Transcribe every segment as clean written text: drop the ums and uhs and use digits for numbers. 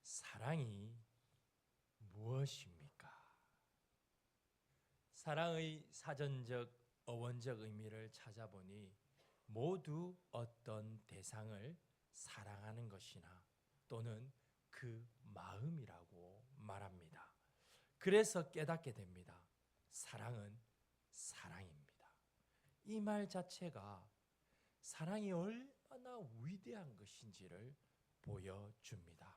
사랑이 무엇입니까? 사랑의 사전적 어원적 의미를 찾아보니 모두 어떤 대상을 사랑하는 것이나 또는 그 마음이라고 말합니다. 그래서 깨닫게 됩니다. 사랑은 사랑입니다. 이 말 자체가 사랑이 얼마나 위대한 것인지를 보여줍니다.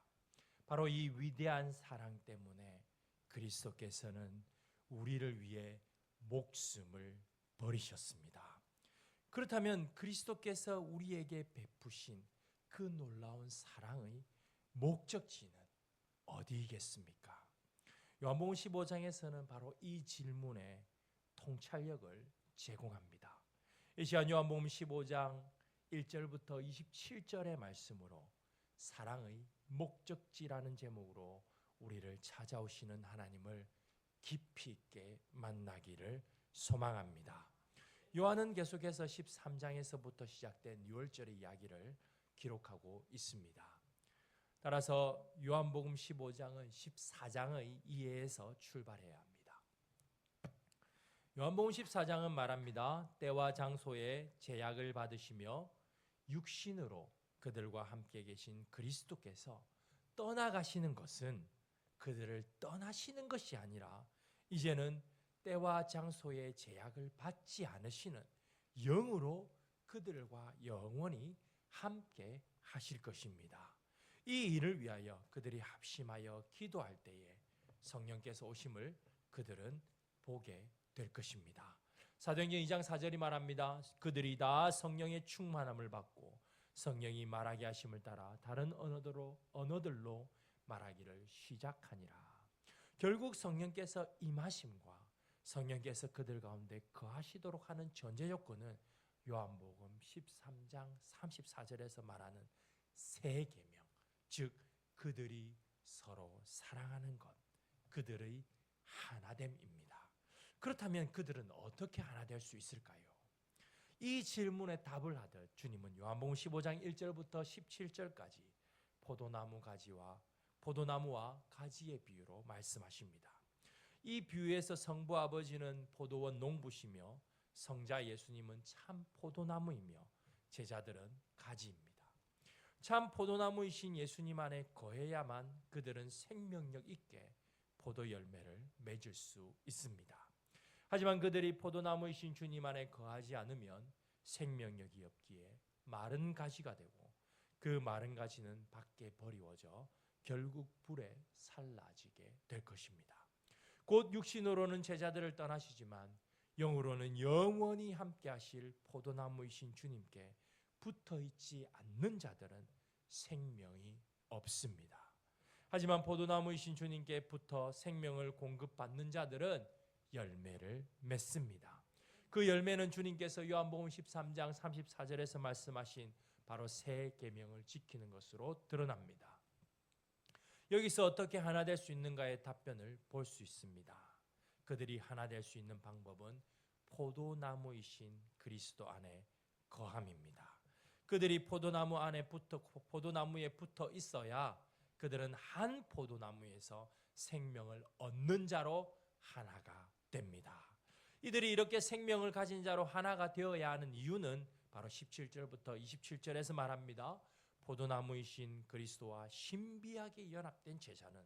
바로 이 위대한 사랑 때문에 그리스도께서는 우리를 위해 목숨을 버리셨습니다. 그렇다면 그리스도께서 우리에게 베푸신 그 놀라운 사랑의 목적지는 어디이겠습니까? 요한복음 15장에서는 바로 이 질문에 통찰력을 제공합니다. 이 시간 요한복음 15장 1절부터 27절의 말씀으로 사랑의 목적지라는 제목으로 우리를 찾아오시는 하나님을 깊이 있게 만나기를 소망합니다. 요한은 계속해서 13장에서부터 시작된 6월절의 이야기를 기록하고 있습니다. 따라서 요한복음 15장은 14장의 이해에서 출발해야 합니다. 요한복음 14장은 말합니다. 때와 장소에 제약을 받으시며 육신으로 그들과 함께 계신 그리스도께서 떠나가시는 것은 그들을 떠나시는 것이 아니라 이제는 때와 장소의 제약을 받지 않으시는 영으로 그들과 영원히 함께 하실 것입니다. 이 일을 위하여 그들이 합심하여 기도할 때에 성령께서 오심을 그들은 보게 될 것입니다. 사도행전 2장 4절이 말합니다. 그들이 다 성령의 충만함을 받고 성령이 말하게 하심을 따라 다른 언어들로 말하기를 시작하니라. 결국 성령께서 임하심과 성령께서 그들 가운데 거하시도록 하는 전제 요건은 요한복음 13장 34절에서 말하는 새 계명, 즉 그들이 서로 사랑하는 것, 그들의 하나됨입니다. 그렇다면 그들은 어떻게 하나 될 수 있을까요? 이 질문에 답을 하듯 주님은 요한복음 15장 1절부터 17절까지 포도나무와 가지의 비유로 말씀하십니다. 이 비유에서 성부 아버지는 포도원 농부시며 성자 예수님은 참 포도나무이며 제자들은 가지입니다. 참 포도나무이신 예수님 안에 거해야만 그들은 생명력 있게 포도 열매를 맺을 수 있습니다. 하지만 그들이 포도나무이신 주님 안에 거하지 않으면 생명력이 없기에 마른 가지가 되고 그 마른 가지는 밖에 버리워져 결국 불에 살라지게 될 것입니다. 곧 육신으로는 제자들을 떠나시지만 영으로는 영원히 함께 하실 포도나무이신 주님께 붙어있지 않는 자들은 생명이 없습니다. 하지만 포도나무이신 주님께 붙어 생명을 공급받는 자들은 열매를 맺습니다. 그 열매는 주님께서 요한복음 13장 34절에서 말씀하신 바로 새 계명을 지키는 것으로 드러납니다. 여기서 어떻게 하나 될 수 있는가의 답변을 볼 수 있습니다. 그들이 하나 될 수 있는 방법은 포도나무이신 그리스도 안에 거함입니다. 그들이 포도나무에 붙어 있어야 그들은 한 포도나무에서 생명을 얻는 자로 하나가 됩니다. 이들이 이렇게 생명을 가진 자로 하나가 되어야 하는 이유는 바로 17절부터 27절에서 말합니다. 포도나무이신 그리스도와 신비하게 연합된 제자는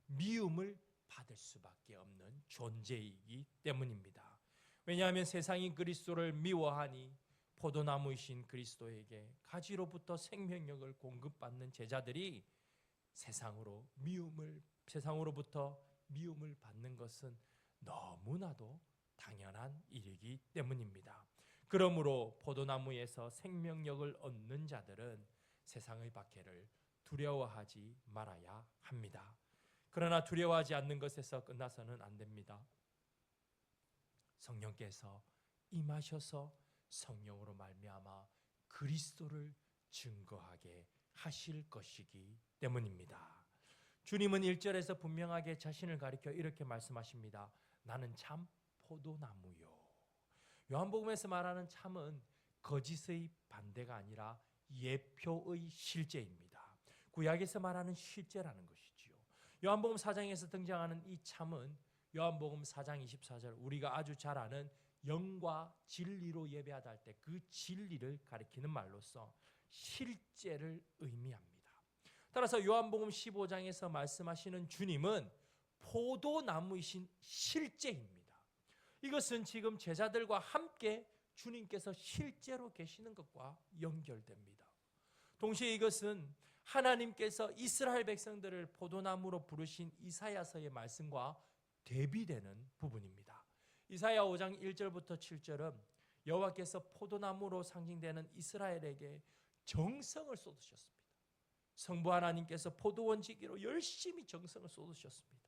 미움을 받을 수밖에 없는 존재이기 때문입니다. 왜냐하면 세상이 그리스도를 미워하니 포도나무이신 그리스도에게 가지로부터 생명력을 공급받는 제자들이 세상으로부터 미움을 받는 것은 너무나도 당연한 일이기 때문입니다. 그러므로 포도나무에서 생명력을 얻는 자들은 세상의 박해를 두려워하지 말아야 합니다. 그러나 두려워하지 않는 것에서 끝나서는 안 됩니다. 성령께서 임하셔서 성령으로 말미암아 그리스도를 증거하게 하실 것이기 때문입니다. 주님은 1절에서 분명하게 자신을 가리켜 이렇게 말씀하십니다. 나는 참 포도나무요. 요한복음에서 말하는 참은 거짓의 반대가 아니라 예표의 실제입니다. 구약에서 말하는 실제라는 것이죠. 요한복음 4장에서 등장하는 이 참은 요한복음 4장 24절 우리가 아주 잘 아는 영과 진리로 예배하다 할 때 그 진리를 가리키는 말로서 실제를 의미합니다. 따라서 요한복음 15장에서 말씀하시는 주님은 포도나무이신 실제입니다. 이것은 지금 제자들과 함께 주님께서 실제로 계시는 것과 연결됩니다. 동시에 이것은 하나님께서 이스라엘 백성들을 포도나무로 부르신 이사야서의 말씀과 대비되는 부분입니다. 이사야 5장 1절부터 7절은 여호와께서 포도나무로 상징되는 이스라엘에게 정성을 쏟으셨습니다. 성부 하나님께서 포도원지기로 열심히 정성을 쏟으셨습니다.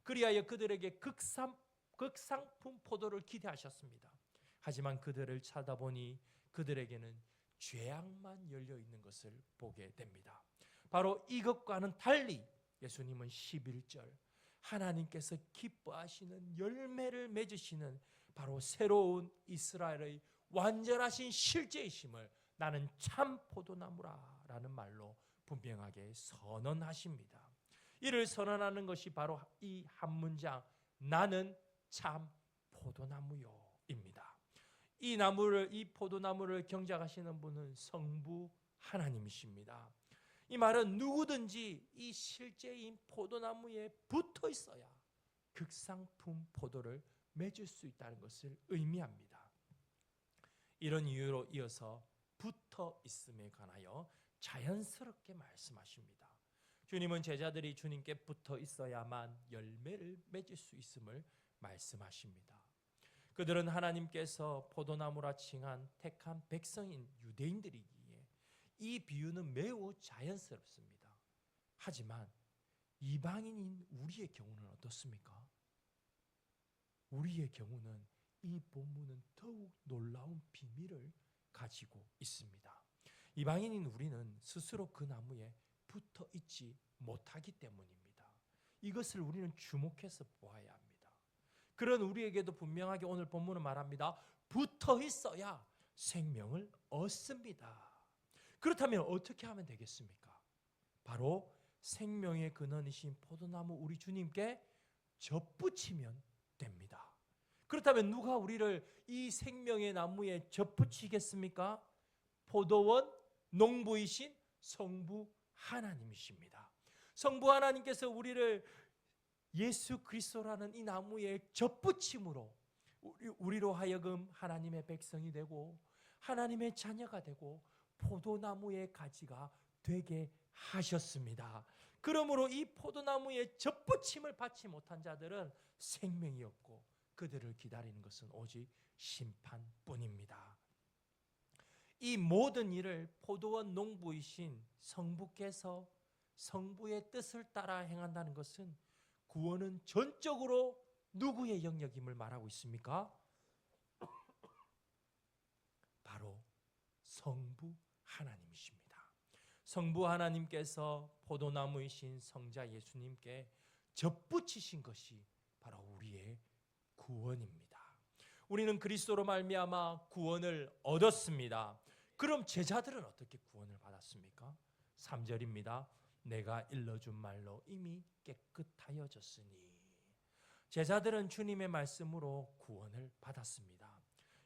그리하여 그들에게 극상품 포도를 기대하셨습니다. 하지만 그들을 찾아보니 그들에게는 죄악만 열려 있는 것을 보게 됩니다. 바로 이것과는 달리 예수님은 11절 하나님께서 기뻐하시는 열매를 맺으시는 바로 새로운 이스라엘의 완전하신 실제이심을 나는 참 포도나무라 라는 말로 분명하게 선언하십니다. 이를 선언하는 것이 바로 이 한 문장 나는 참 포도나무요 입니다. 이 포도나무를 경작하시는 분은 성부 하나님이십니다. 이 말은 누구든지 이 실제인 포도나무에 붙어 있어야 극상품 포도를 맺을 수 있다는 것을 의미합니다. 이런 이유로 이어서 붙어 있음에 관하여 자연스럽게 말씀하십니다. 주님은 제자들이 주님께 붙어 있어야만 열매를 맺을 수 있음을 말씀하십니다. 그들은 하나님께서 포도나무라 칭한 택한 백성인 유대인들이기에 이 비유는 매우 자연스럽습니다. 하지만 이방인인 우리의 경우는 어떻습니까? 우리의 경우는 이 본문은 더욱 놀라운 비밀을 가지고 있습니다. 이방인인 우리는 스스로 그 나무에 붙어 있지 못하기 때문입니다. 이것을 우리는 주목해서 보아야 합니다. 그런 우리에게도 분명하게 오늘 본문은 말합니다. 붙어 있어야 생명을 얻습니다. 그렇다면 어떻게 하면 되겠습니까? 바로 생명의 근원이신 포도나무 우리 주님께 접붙이면 됩니다. 그렇다면 누가 우리를 이 생명의 나무에 접붙이겠습니까? 포도원 농부이신 성부 하나님이십니다. 성부 하나님께서 우리를 예수 그리스도라는 이 나무에 접붙임으로 우리로 하여금 하나님의 백성이 되고 하나님의 자녀가 되고 포도나무의 가지가 되게 하셨습니다. 그러므로 이 포도나무에 접붙임을 받지 못한 자들은 생명이 없고 그들을 기다리는 것은 오직 심판뿐입니다. 이 모든 일을 포도원 농부이신 성부께서 성부의 뜻을 따라 행한다는 것은 구원은 전적으로 누구의 영역임을 말하고 있습니까? 바로 성부 하나님이십니다. 성부 하나님께서 포도나무이신 성자 예수님께 접붙이신 것이 바로 우리의 구원입니다. 우리는 그리스도로 말미암아 구원을 얻었습니다. 그럼 제자들은 어떻게 구원을 받았습니까? 3절입니다. 내가 일러준 말로 이미 깨끗하여졌으니. 제자들은 주님의 말씀으로 구원을 받았습니다.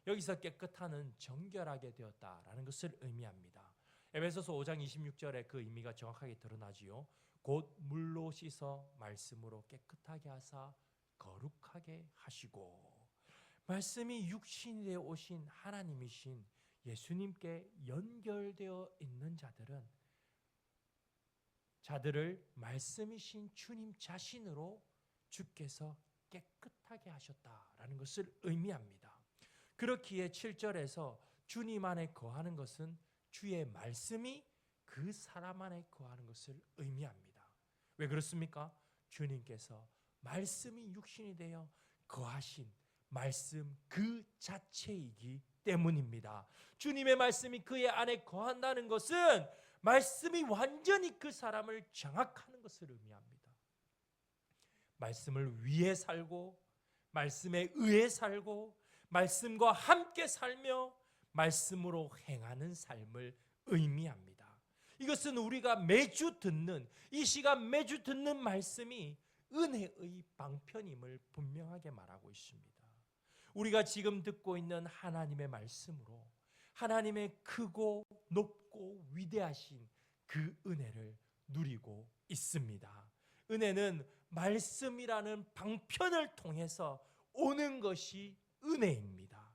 여기서 깨끗하는 정결하게 되었다라는 것을 의미합니다. 에베소서 5장 26절에 그 의미가 정확하게 드러나지요. 곧 물로 씻어 말씀으로 깨끗하게 하사 거룩하게 하시고. 말씀이 육신이 되어 오신 하나님이신 예수님께 연결되어 있는 자들을 말씀이신 주님 자신으로 주께서 깨끗하게 하셨다라는 것을 의미합니다. 그렇기에 7절에서 주님 안에 거하는 것은 주의 말씀이 그 사람 안에 거하는 것을 의미합니다. 왜 그렇습니까? 주님께서 말씀이 육신이 되어 거하신 말씀 그 자체이기 때문입니다. 주님의 말씀이 그의 안에 거한다는 것은 말씀이 완전히 그 사람을 장악하는 것을 의미합니다. 말씀을 위해 살고 말씀에 의해 살고 말씀과 함께 살며 말씀으로 행하는 삶을 의미합니다. 이것은 우리가 매주 듣는 이 시간 매주 듣는 말씀이 은혜의 방편임을 분명하게 말하고 있습니다. 우리가 지금 듣고 있는 하나님의 말씀으로 하나님의 크고 높고 위대하신 그 은혜를 누리고 있습니다. 은혜는 말씀이라는 방편을 통해서 오는 것이 은혜입니다.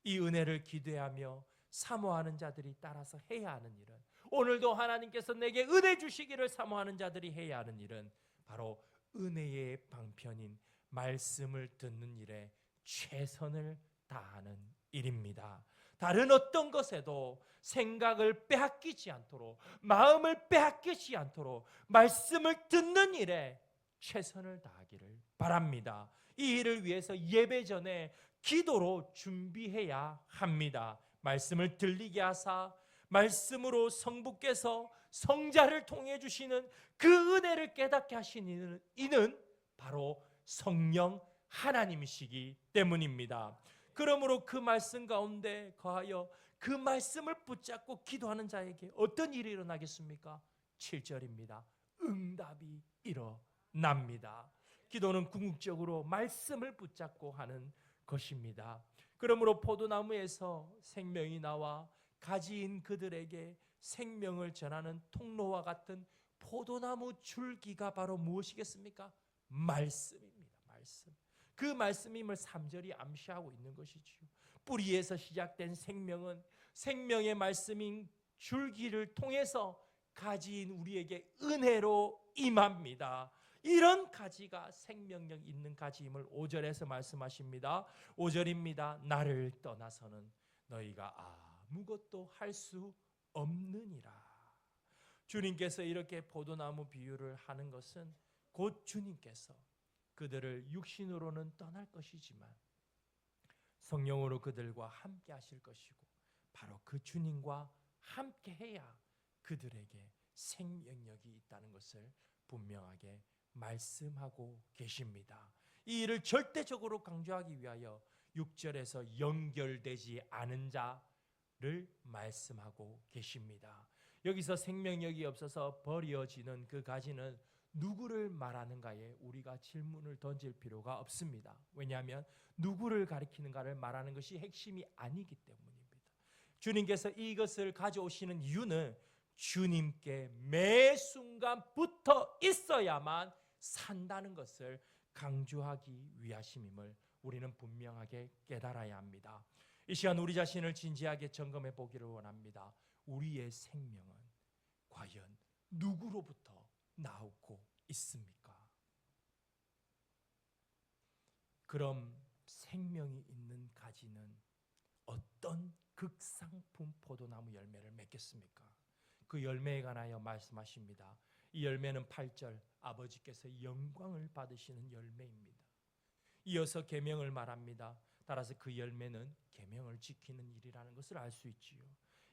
이 은혜를 기대하며 사모하는 자들이 따라서 해야 하는 일은, 오늘도 하나님께서 내게 은혜 주시기를 사모하는 자들이 해야 하는 일은 바로 은혜의 방편인 말씀을 듣는 일에 최선을 다하는 일입니다. 다른 어떤 것에도 생각을 빼앗기지 않도록, 마음을 빼앗기지 않도록 말씀을 듣는 일에 최선을 다하기를 바랍니다. 이 일을 위해서 예배 전에 기도로 준비해야 합니다. 말씀을 들리게 하사 말씀으로 성부께서 성자를 통해 주시는 그 은혜를 깨닫게 하시는 이는 바로 성령 하나님이시기 때문입니다. 그러므로 그 말씀 가운데 거하여 그 말씀을 붙잡고 기도하는 자에게 어떤 일이 일어나겠습니까? 7절입니다. 응답이 일어납니다. 기도는 궁극적으로 말씀을 붙잡고 하는 것입니다. 그러므로 포도나무에서 생명이 나와 가지인 그들에게 생명을 전하는 통로와 같은 포도나무 줄기가 바로 무엇이겠습니까? 말씀입니다. 말씀. 그 말씀임을 3절이 암시하고 있는 것이지요. 뿌리에서 시작된 생명은 생명의 말씀인 줄기를 통해서 가지인 우리에게 은혜로 임합니다. 이런 가지가 생명력 있는 가지임을 5절에서 말씀하십니다. 5절입니다. 나를 떠나서는 너희가 아무것도 할 수 없느니라. 주님께서 이렇게 포도나무 비유를 하는 것은 곧 주님께서 그들을 육신으로는 떠날 것이지만 성령으로 그들과 함께 하실 것이고, 바로 그 주님과 함께 해야 그들에게 생명력이 있다는 것을 분명하게 말씀하고 계십니다. 이 일을 절대적으로 강조하기 위하여 6절에서 연결되지 않은 자를 말씀하고 계십니다. 여기서 생명력이 없어서 버려지는 그 가지는 누구를 말하는가에 우리가 질문을 던질 필요가 없습니다. 왜냐하면 누구를 가리키는가를 말하는 것이 핵심이 아니기 때문입니다. 주님께서 이것을 가져오시는 이유는 주님께 매 순간 붙어 있어야만 산다는 것을 강조하기 위하심임을 우리는 분명하게 깨달아야 합니다. 이 시간 우리 자신을 진지하게 점검해 보기를 원합니다. 우리의 생명은 과연 누구로부터 나오고 있습니까? 그럼 생명이 있는 가지는 어떤 극상품 포도나무 열매를 맺겠습니까? 그 열매에 관하여 말씀하십니다. 이 열매는 8절 아버지께서 영광을 받으시는 열매입니다. 이어서 계명을 말합니다. 따라서 그 열매는 계명을 지키는 일이라는 것을 알 수 있지요.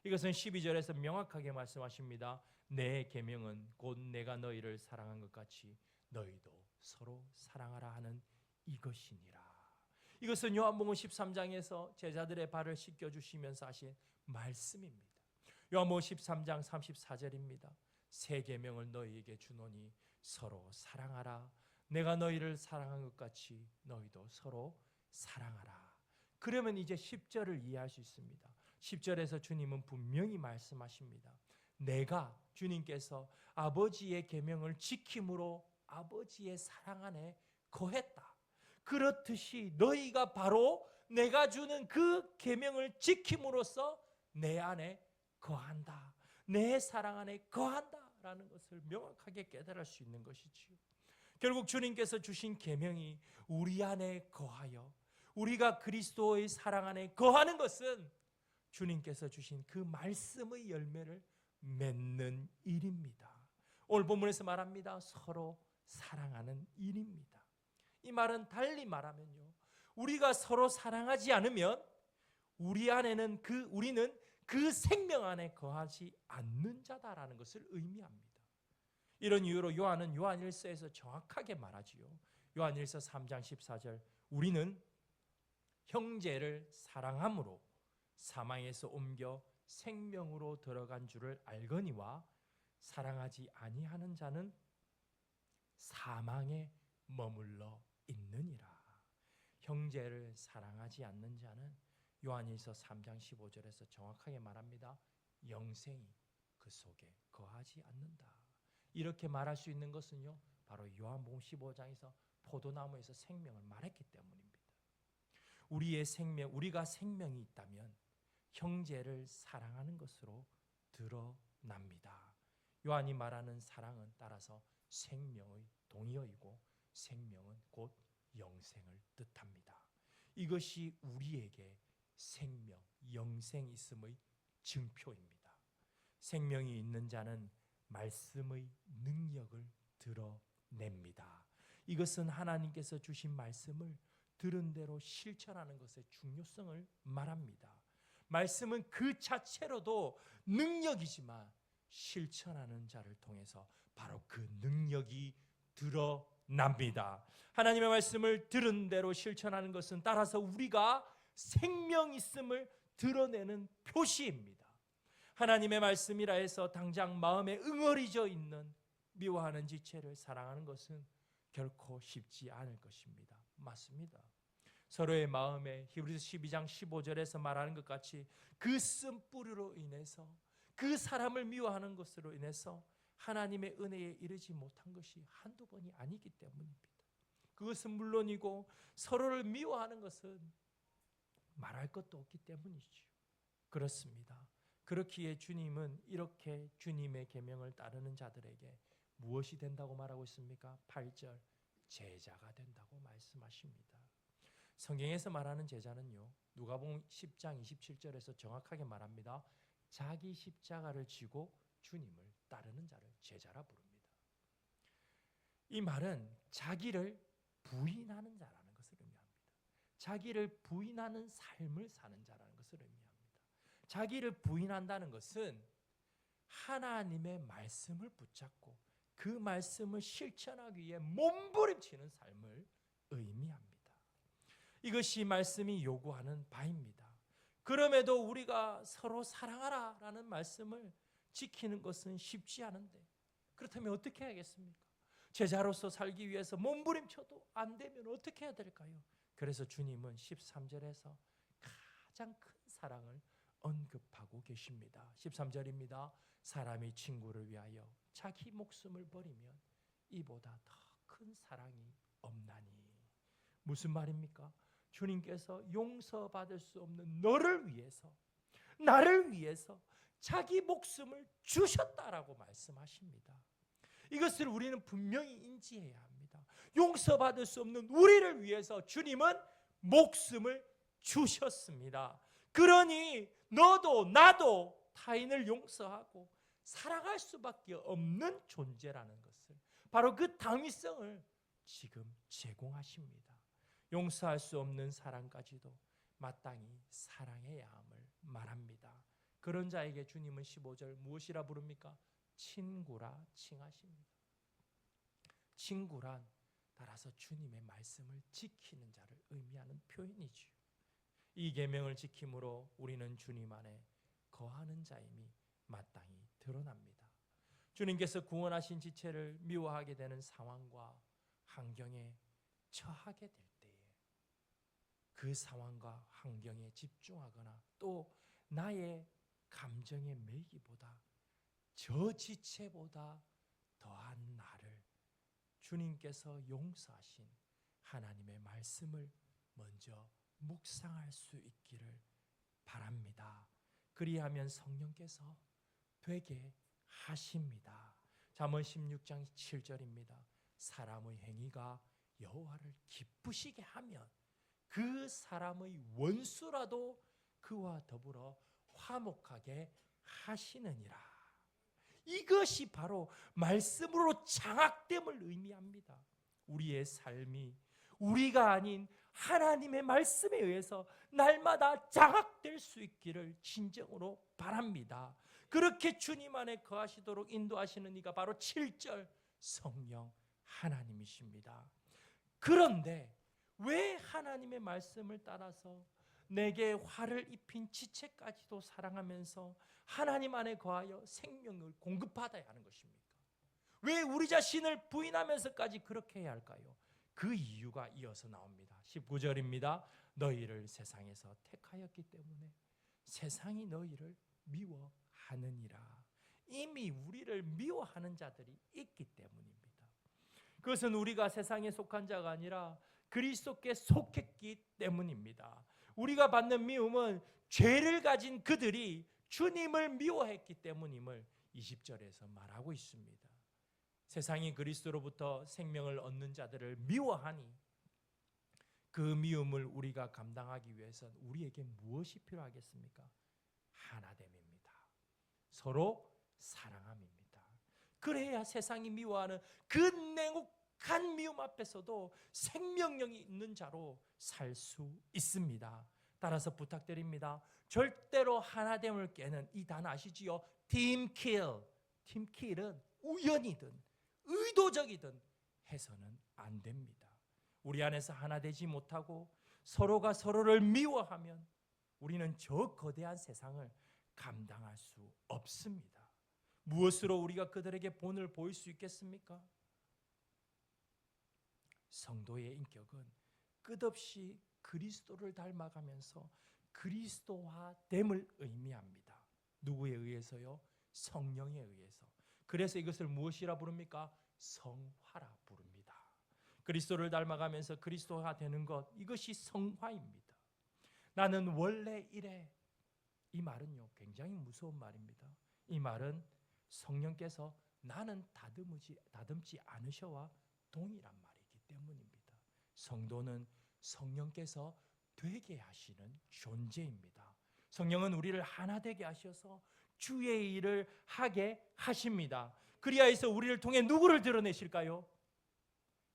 이것은 12절에서 명확하게 말씀하십니다. 내 계명은 곧 내가 너희를 사랑한 것 같이 너희도 서로 사랑하라 하는 이것이니라. 이것은 요한복음 13장에서 제자들의 발을 씻겨주시면서 하신 말씀입니다. 요한복음 13장 34절입니다. 새 계명을 너희에게 주노니 서로 사랑하라. 내가 너희를 사랑한 것 같이 너희도 서로 사랑하라. 그러면 이제 10절을 이해할 수 있습니다. 10절에서 주님은 분명히 말씀하십니다. 내가, 주님께서 아버지의 계명을 지킴으로 아버지의 사랑 안에 거했다. 그렇듯이 너희가 바로 내가 주는 그 계명을 지킴으로써 내 안에 거한다. 내 사랑 안에 거한다라는 것을 명확하게 깨달을 수 있는 것이지요. 결국 주님께서 주신 계명이 우리 안에 거하여 우리가 그리스도의 사랑 안에 거하는 것은 주님께서 주신 그 말씀의 열매를 맺는 일입니다. 오늘 본문에서 말합니다. 서로 사랑하는 일입니다. 이 말은 달리 말하면요, 우리가 서로 사랑하지 않으면 우리는 그 생명 안에 거하지 않는 자다라는 것을 의미합니다. 이런 이유로 요한은 요한일서에서 정확하게 말하지요. 요한일서 3장 14절 우리는 형제를 사랑함으로 사망에서 옮겨 생명으로 들어간 줄을 알거니와 사랑하지 아니하는 자는 사망에 머물러 있느니라. 형제를 사랑하지 않는 자는 요한일서 3장 15절에서 정확하게 말합니다. 영생이 그 속에 거하지 않는다. 이렇게 말할 수 있는 것은요, 바로 요한복음 15장에서 포도나무에서 생명을 말했기 때문입니다. 우리가 생명이 있다면 형제를 사랑하는 것으로 드러납니다. 요한이 말하는 사랑은 따라서 생명의 동의어이고 생명은 곧 영생을 뜻합니다. 이것이 우리에게 생명, 영생이 있음의 증표입니다. 생명이 있는 자는 말씀의 능력을 드러냅니다. 이것은 하나님께서 주신 말씀을 들은 대로 실천하는 것의 중요성을 말합니다. 말씀은 그 자체로도 능력이지만 실천하는 자를 통해서 바로 그 능력이 드러납니다. 하나님의 말씀을 들은 대로 실천하는 것은 따라서 우리가 생명 있음을 드러내는 표시입니다. 하나님의 말씀이라 해서 당장 마음에 응어리져 있는 미워하는 지체를 사랑하는 것은 결코 쉽지 않을 것입니다. 맞습니다. 서로의 마음에 히브리서 12장 15절에서 말하는 것 같이 그 쓴뿌리로 인해서 그 사람을 미워하는 것으로 인해서 하나님의 은혜에 이르지 못한 것이 한두 번이 아니기 때문입니다. 그것은 물론이고 서로를 미워하는 것은 말할 것도 없기 때문이죠. 그렇습니다. 그렇기에 주님은 이렇게 주님의 계명을 따르는 자들에게 무엇이 된다고 말하고 있습니까? 8절 제자가 된다고 말씀하십니다. 성경에서 말하는 제자는요, 누가복음 10장 27절에서 정확하게 말합니다. 자기 십자가를 지고 주님을 따르는 자를 제자라 부릅니다. 이 말은 자기를 부인하는 자라는 것을 의미합니다. 자기를 부인하는 삶을 사는 자라는 것을 의미합니다. 자기를 부인한다는 것은 하나님의 말씀을 붙잡고 그 말씀을 실천하기 위해 몸부림치는 삶을 의미합니다. 이것이 말씀이 요구하는 바입니다. 그럼에도 우리가 서로 사랑하라 라는 말씀을 지키는 것은 쉽지 않은데 그렇다면 어떻게 해야겠습니까? 제자로서 살기 위해서 몸부림쳐도 안 되면 어떻게 해야 될까요? 그래서 주님은 13절에서 가장 큰 사랑을 언급하고 계십니다. 13절입니다. 사람이 친구를 위하여 자기 목숨을 버리면 이보다 더 큰 사랑이 없나니. 무슨 말입니까? 주님께서 용서받을 수 없는 너를 위해서, 나를 위해서 자기 목숨을 주셨다라고 말씀하십니다. 이것을 우리는 분명히 인지해야 합니다. 용서받을 수 없는 우리를 위해서 주님은 목숨을 주셨습니다. 그러니 너도 나도 타인을 용서하고 사랑할 수밖에 없는 존재라는 것을, 바로 그 당위성을 지금 제공하십니다. 용서할 수 없는 사랑까지도 마땅히 사랑해야 함을 말합니다. 그런 자에게 주님은 15절 무엇이라 부릅니까? 친구라 칭하십니다. 친구란 따라서 주님의 말씀을 지키는 자를 의미하는 표현이지요. 이 계명을 지킴으로 우리는 주님 안에 거하는 자임이 마땅히 드러납니다. 주님께서 구원하신 지체를 미워하게 되는 상황과 환경에 처하게 될 때에 그 상황과 환경에 집중하거나 또 나의 감정에 매이기보다 저 지체보다 더한 나를 주님께서 용서하신 하나님의 말씀을 먼저 묵상할 수 있기를 바랍니다. 그리하면 성령께서 되게 하십니다. 잠언 16장 7절입니다. 사람의 행위가 여호와를 기쁘시게 하면 그 사람의 원수라도 그와 더불어 화목하게 하시느니라. 이것이 바로 말씀으로 장악됨을 의미합니다. 우리의 삶이 우리가 아닌 하나님의 말씀에 의해서 날마다 장악될 수 있기를 진정으로 바랍니다. 그렇게 주님 안에 거하시도록 인도하시는 이가 바로 7절 성령 하나님이십니다. 그런데 왜 하나님의 말씀을 따라서 내게 화를 입힌 지체까지도 사랑하면서 하나님 안에 거하여 생명을 공급받아야 하는 것입니까? 왜 우리 자신을 부인하면서까지 그렇게 해야 할까요? 그 이유가 이어서 나옵니다. 19절입니다. 너희를 세상에서 택하였기 때문에 세상이 너희를 미워하느니라. 이미 우리를 미워하는 자들이 있기 때문입니다. 그것은 우리가 세상에 속한 자가 아니라 그리스도께 속했기 때문입니다. 우리가 받는 미움은 죄를 가진 그들이 주님을 미워했기 때문임을 20절에서 말하고 있습니다. 세상이 그리스도로부터 생명을 얻는 자들을 미워하니 그 미움을 우리가 감당하기 위해서는 우리에게 무엇이 필요하겠습니까? 하나됨입니다. 서로 사랑함입니다. 그래야 세상이 미워하는 그 냉혹한 미움 앞에서도 생명력이 있는 자로 살 수 있습니다. 따라서 부탁드립니다. 절대로 하나됨을 깨는 이 단어 아시지요? 팀킬. 팀킬은 우연이든 의도적이든 해서는 안 됩니다. 우리 안에서 하나 되지 못하고 서로가 서로를 미워하면 우리는 저 거대한 세상을 감당할 수 없습니다. 무엇으로 우리가 그들에게 본을 보일 수 있겠습니까? 성도의 인격은 끝없이 그리스도를 닮아가면서 그리스도화됨을 의미합니다. 누구에 의해서요? 성령에 의해서. 그래서 이것을 무엇이라 부릅니까? 성화라 부릅니다. 그리스도를 닮아가면서 그리스도화 되는 것, 이것이 성화입니다. 나는 원래 이래. 이 말은요, 굉장히 무서운 말입니다. 이 말은 성령께서 나는 다듬지 않으셔와 동일한 말이기 때문입니다. 성도는 성령께서 되게 하시는 존재입니다. 성령은 우리를 하나 되게 하셔서 주의 일을 하게 하십니다. 그리하여서 우리를 통해 누구를 드러내실까요?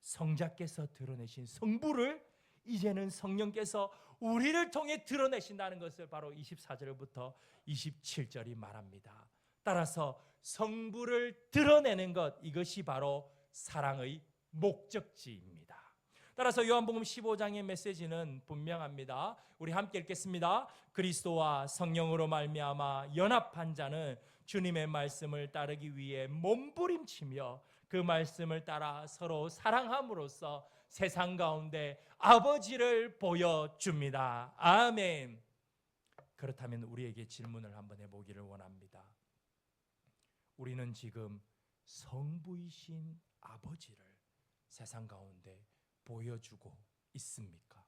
성자께서 드러내신 성부를 이제는 성령께서 우리를 통해 드러내신다는 것을 바로 24절부터 27절이 말합니다. 따라서 성부를 드러내는 것, 이것이 바로 사랑의 목적지입니다. 따라서 요한복음 15장의 메시지는 분명합니다. 우리 함께 읽겠습니다. 그리스도와 성령으로 말미암아 연합한 자는 주님의 말씀을 따르기 위해 몸부림치며 그 말씀을 따라 서로 사랑함으로써 세상 가운데 아버지를 보여줍니다. 아멘. 그렇다면 우리에게 질문을 한번 해보기를 원합니다. 우리는 지금 성부이신 아버지를 세상 가운데 보여주고 있습니까?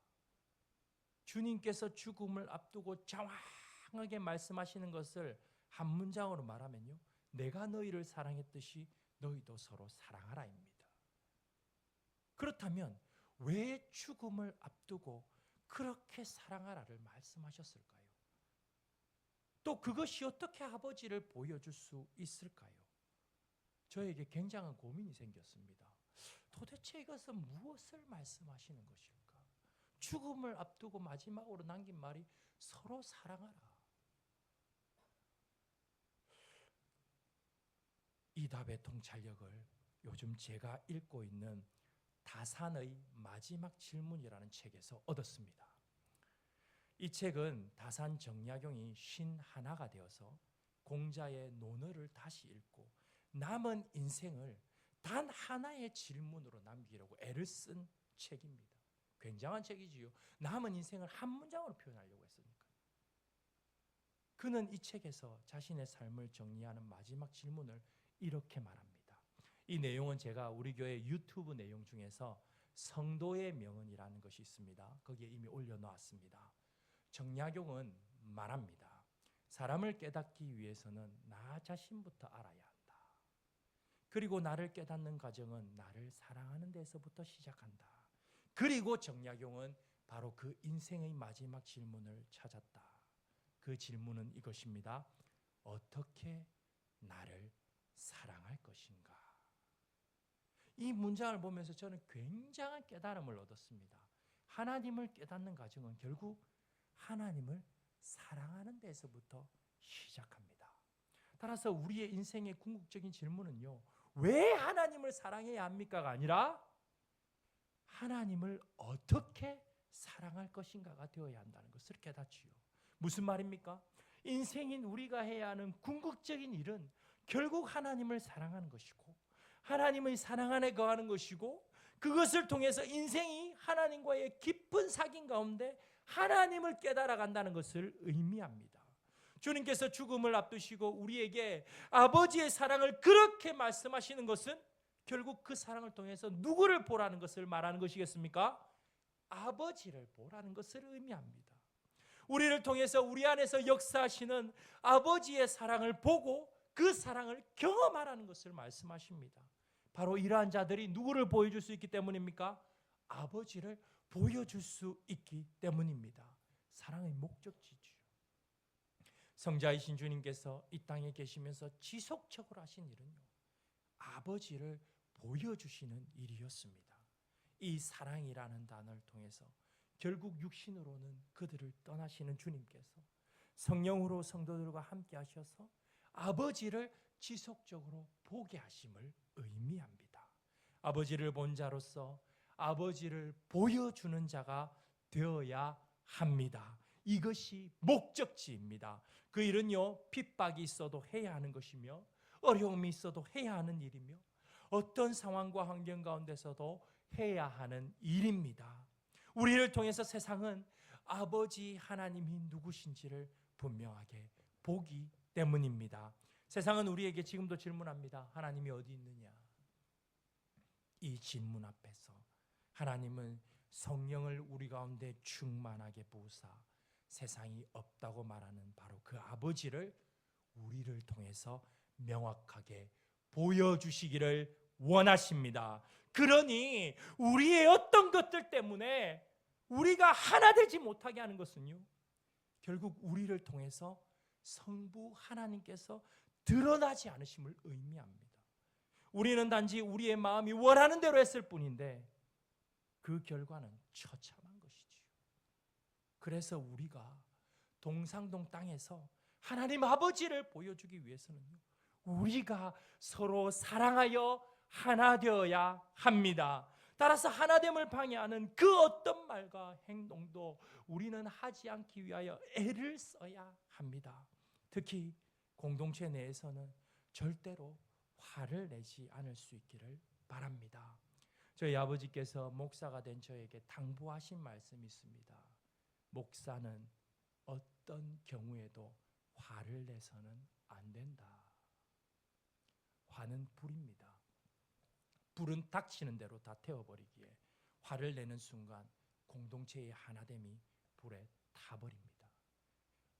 주님께서 죽음을 앞두고 장황하게 말씀하시는 것을 한 문장으로 말하면요, 내가 너희를 사랑했듯이 너희도 서로 사랑하라입니다. 그렇다면 왜 죽음을 앞두고 그렇게 사랑하라를 말씀하셨을까요? 또 그것이 어떻게 아버지를 보여줄 수 있을까요? 저에게 굉장한 고민이 생겼습니다. 도대체 이것은 무엇을 말씀하시는 것일까? 죽음을 앞두고 마지막으로 남긴 말이 서로 사랑하라. 이 답의 통찰력을 요즘 제가 읽고 있는 다산의 마지막 질문이라는 책에서 얻었습니다. 이 책은 다산 정약용이 51가 되어서 공자의 논어를 다시 읽고 남은 인생을 단 하나의 질문으로 남기려고 애를 쓴 책입니다. 굉장한 책이지요. 남은 인생을 한 문장으로 표현하려고 했으니까. 그는 이 책에서 자신의 삶을 정리하는 마지막 질문을 이렇게 말합니다. 이 내용은 제가 우리 교회 유튜브 내용 중에서 성도의 명언이라는 것이 있습니다. 거기에 이미 올려놓았습니다. 정약용은 말합니다. 사람을 깨닫기 위해서는 나 자신부터 알아야 한다. 그리고 나를 깨닫는 과정은 나를 사랑하는 데서부터 시작한다. 그리고 정약용은 바로 그 인생의 마지막 질문을 찾았다. 그 질문은 이것입니다. 어떻게 나를 사랑할 것인가? 이 문장을 보면서 저는 굉장한 깨달음을 얻었습니다. 하나님을 깨닫는 과정은 결국 하나님을 사랑하는 데서부터 시작합니다. 따라서 우리의 인생의 궁극적인 질문은요, 왜 하나님을 사랑해야 합니까가 아니라 하나님을 어떻게 사랑할 것인가가 되어야 한다는 것을 깨닫지요. 무슨 말입니까? 인생인 우리가 해야 하는 궁극적인 일은 결국 하나님을 사랑하는 것이고 하나님의 사랑 안에 거하는 것이고, 그것을 통해서 인생이 하나님과의 깊은 사귐 가운데 하나님을 깨달아 간다는 것을 의미합니다. 주님께서 죽음을 앞두시고 우리에게 아버지의 사랑을 그렇게 말씀하시는 것은 결국 그 사랑을 통해서 누구를 보라는 것을 말하는 것이겠습니까? 아버지를 보라는 것을 의미합니다. 우리를 통해서 우리 안에서 역사하시는 아버지의 사랑을 보고 그 사랑을 경험하라는 것을 말씀하십니다. 바로 이러한 자들이 누구를 보여줄 수 있기 때문입니까? 아버지를 보여줄 수 있기 때문입니다. 사랑의 목적지죠. 성자이신 주님께서 이 땅에 계시면서 지속적으로 하신 일은요, 아버지를 보여주시는 일이었습니다. 이 사랑이라는 단어를 통해서 결국 육신으로는 그들을 떠나시는 주님께서 성령으로 성도들과 함께 하셔서 아버지를 지속적으로 보게 하심을 의미합니다. 아버지를 본 자로서 아버지를 보여주는 자가 되어야 합니다. 이것이 목적지입니다. 그 일은요, 핍박이 있어도 해야 하는 것이며 어려움이 있어도 해야 하는 일이며 어떤 상황과 환경 가운데서도 해야 하는 일입니다. 우리를 통해서 세상은 아버지 하나님이 누구신지를 분명하게 보기 때문입니다. 세상은 우리에게 지금도 질문합니다. 하나님이 어디 있느냐? 이 질문 앞에서 하나님은 성령을 우리 가운데 충만하게 부으사 세상이 없다고 말하는 바로 그 아버지를 우리를 통해서 명확하게 보여주시기를 원하십니다. 그러니 우리의 어떤 것들 때문에 우리가 하나 되지 못하게 하는 것은요, 결국 우리를 통해서 성부 하나님께서 드러나지 않으심을 의미합니다. 우리는 단지 우리의 마음이 원하는 대로 했을 뿐인데 그 결과는 처참한 것이지요. 그래서 우리가 동상동 땅에서 하나님 아버지를 보여주기 위해서는요, 우리가 서로 사랑하여 하나 되어야 합니다. 따라서 하나됨을 방해하는 그 어떤 말과 행동도 우리는 하지 않기 위하여 애를 써야 합니다. 특히 공동체 내에서는 절대로 화를 내지 않을 수 있기를 바랍니다. 저희 아버지께서 목사가 된 저에게 당부하신 말씀이 있습니다. 목사는 어떤 경우에도 화를 내서는 안 된다. 화는 불입니다. 불은 닥치는 대로 다 태워버리기에 화를 내는 순간 공동체의 하나됨이 불에 타버립니다.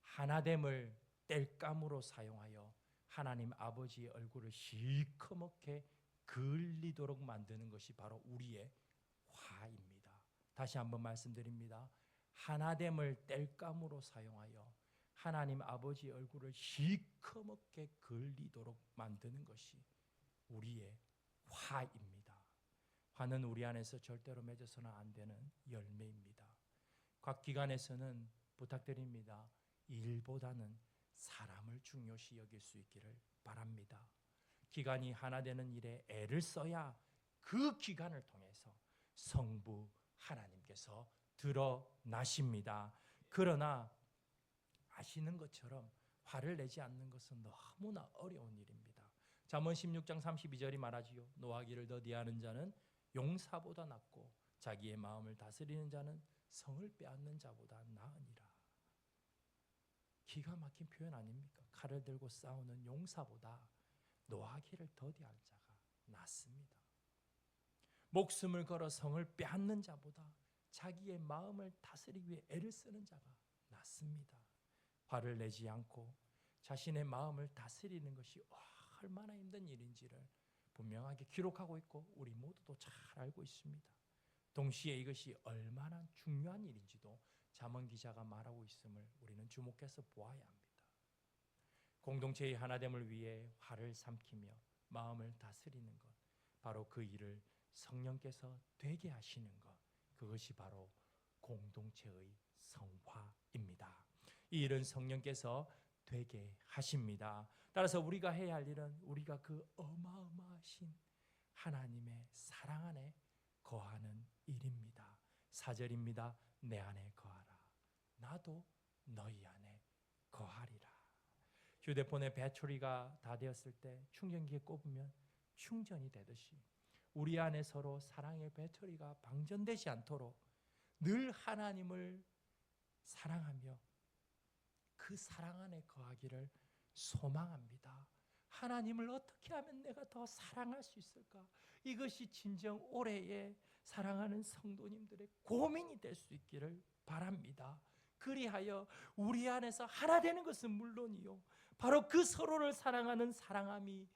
하나됨을 땔감으로 사용하여 하나님 아버지의 얼굴을 시커멓게 그을리도록 만드는 것이 바로 우리의 화입니다. 다시 한번 말씀드립니다. 하나됨을 땔감으로 사용하여 하나님 아버지의 얼굴을 시커멓게 그을리도록 만드는 것이 우리의 화입니다. 화는 우리 안에서 절대로 맺어서는 안 되는 열매입니다. 각 기관에서는 부탁드립니다. 일보다는 사람을 중요시 여길 수 있기를 바랍니다. 기관이 하나 되는 일에 애를 써야 그 기관을 통해서 성부 하나님께서 드러나십니다. 그러나 아시는 것처럼 화를 내지 않는 것은 너무나 어려운 일입니다. 잠언 16장 32절이 말하지요. 노하기를 더디하는 자는 용사보다 낫고 자기의 마음을 다스리는 자는 성을 빼앗는 자보다 나으니라. 기가 막힌 표현 아닙니까? 칼을 들고 싸우는 용사보다 노하기를 더디할 자가 낫습니다. 목숨을 걸어 성을 빼앗는 자보다 자기의 마음을 다스리기 위해 애를 쓰는 자가 낫습니다. 화를 내지 않고 자신의 마음을 다스리는 것이 얼마나 힘든 일인지를 분명하게 기록하고 있고 우리 모두도 잘 알고 있습니다. 동시에 이것이 얼마나 중요한 일인지도 잠언 기자가 말하고 있음을 우리는 주목해서 보아야 합니다. 공동체의 하나됨을 위해 화를 삼키며 마음을 다스리는 것, 바로 그 일을 성령께서 되게 하시는 것, 그것이 바로 공동체의 성화입니다. 이 일은 성령께서 되게 하십니다. 따라서 우리가 해야 할 일은 우리가 그 어마어마하신 하나님의 사랑 안에 거하는 일입니다. 4절입니다. 내 안에 거하라. 나도 너희 안에 거하리라. 휴대폰의 배터리가 다 되었을 때 충전기에 꼽으면 충전이 되듯이 우리 안에 서로 사랑의 배터리가 방전되지 않도록 늘 하나님을 사랑하며 그 사랑 안에 거하기를 소망합니다. 하나님을 어떻게 하면 내가 더 사랑할 수 있을까? 이것이 진정 올해의 사랑하는 성도님들의 고민이 될 수 있기를 바랍니다. 그리하여 우리 안에서 하나 되는 것은 물론이요, 바로 그 서로를 사랑하는 사랑함이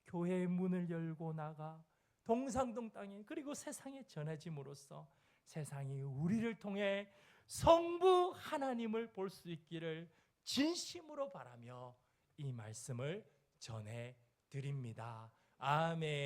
교회의 문을 열고 나가 동상동 땅에 그리고 세상에 전해짐으로써 세상이 우리를 통해 성부 하나님을 볼 수 있기를 진심으로 바라며 이 말씀을 전해 드립니다. 아멘.